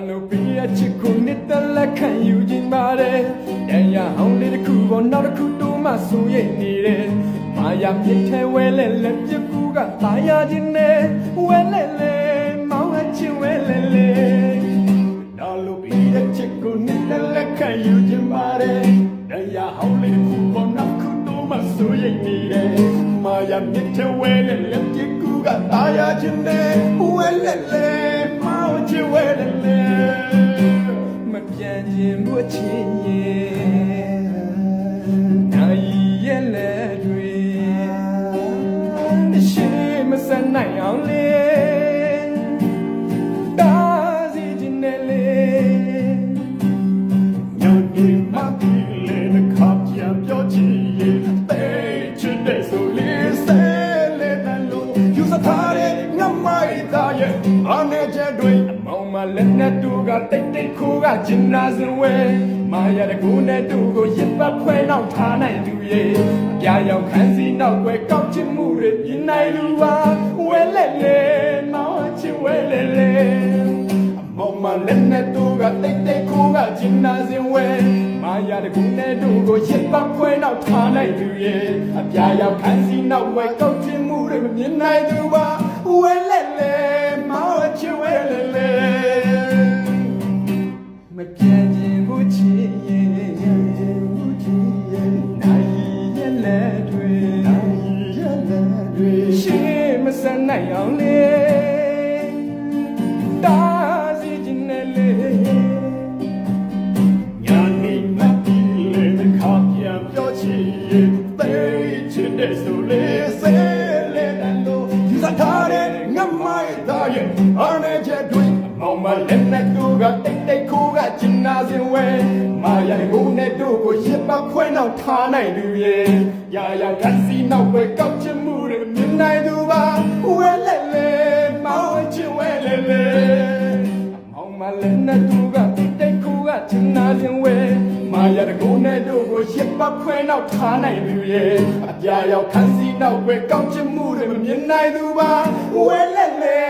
လိုပြည့်ချစ်ကိုနေတဲ့လက်ခံယူခြင်းပါတယ်တန်ရအောင်လေးတစ်ခုပေါ်နောက်တစ်ခုတိုးမှဆိုရနေတယ်မာယာမြစ်ထဲဝဲလဲလက်ပြကူကတာယာခြင်းနဲ့ဝဲလဲလဲမောင်းချင်ဝဲလဲလဲလိုပြည့်ချစ်ကိုနေတဲ့လက်ခံယူခြင်းပါတယ်တန်ရအောင်လေးတစ်ခုပေါ်နောက်တစ်ခုတိုးမှဆိုရနေတယ်မာယာမြစ်ထဲဝဲလဲလက်ပြကူကတာယာခြင်းနဲ့ဝဲလဲလဲချစ်ဝဲတယ်လေမပြန်ခြင်းဘူးချစ်ရဲ့နိုင်ရဲ့လေတွေရှိမစနိုင်အောင်လေတာစီခြင်းနဲ့လေညနေမှဒီလေနှခါပြန်ပြောချင်ရဲ့တဲချစ်တဲ့ဆိုလေးစဲလေတန်လို့ယူစထားတဲ့ညမိုက်သားရဲ့အနေချက်တွေမလက်နဲ့တူကတိတ်တိတ်ခိုးကကျင်နာစင်ဝဲမာရတဲ့ကိုနဲ့တူကိုရစ်ပတ်ဖွဲနောက်ထားနိုင်သူရဲ့အပြာရောက်ခန်းစီနောက်ွယ်ကောက်ချင်မှုတွေပြင်းနိုင်လူပါဝဲလက်လေမောင်းချင်ဝဲလေလေအမလက်နဲ့တူကတိတ်တိတ်ခိုးကကျင်နာစင်ဝဲမာရတဲ့ကိုနဲ့တူကိုရစ်ပတ်ဖွဲနောက်ထားနိုင်သူရဲ့အပြာရောက်ခန်းစီနောက်ွယ်ကောက်ချင်မှုတွေမမြင်နိုင်သူပါဝဲလက်လေမောင်းချင်ဝဲလေလေမပြန်ခြင်းဘူးချစ်ရဲ့နိုင်ရဲ့လက်တွေရှိမစနိုင်အောင်လေတာစီခြင်းနဲ့လေညာနေမတီးလေခါပြန်ပြောချင်ရဲ့သိချင်တဲ့ဆိုလေဆဲလေတန်လို့ယူစားထားတဲ့ငမိုက်သားရဲ့အနေချက်တွေမောင်မလက်နဲ့တို့ကတိတ်တိတ်ခိုးကကျင်နာစင်ဝဲမာရတဲ့ကိုနဲ့တို့ကိုရစ်ပတ်ခွဲနောက်ထားနိုင်သူရဲ့ရာရာကစီနောက်ပဲကောက်ချင်မှုတွေမြင်နိုင်သူပါဝဲလဲလဲမောင်ချင်ဝဲလဲလဲမောင်မလက်နဲ့တို့ကတိတ်တိတ်ခိုးကကျင်နာစင်ဝဲမာရတဲ့ကိုနဲ့တို့ကိုရစ်ပတ်ခွဲနောက်ထားနိုင်သူရဲ့အပြာရောက်ခန်းစီနောက်ပဲကောက်ချင်မှုတွေမြင်နိုင်သူပါဝဲလဲလဲ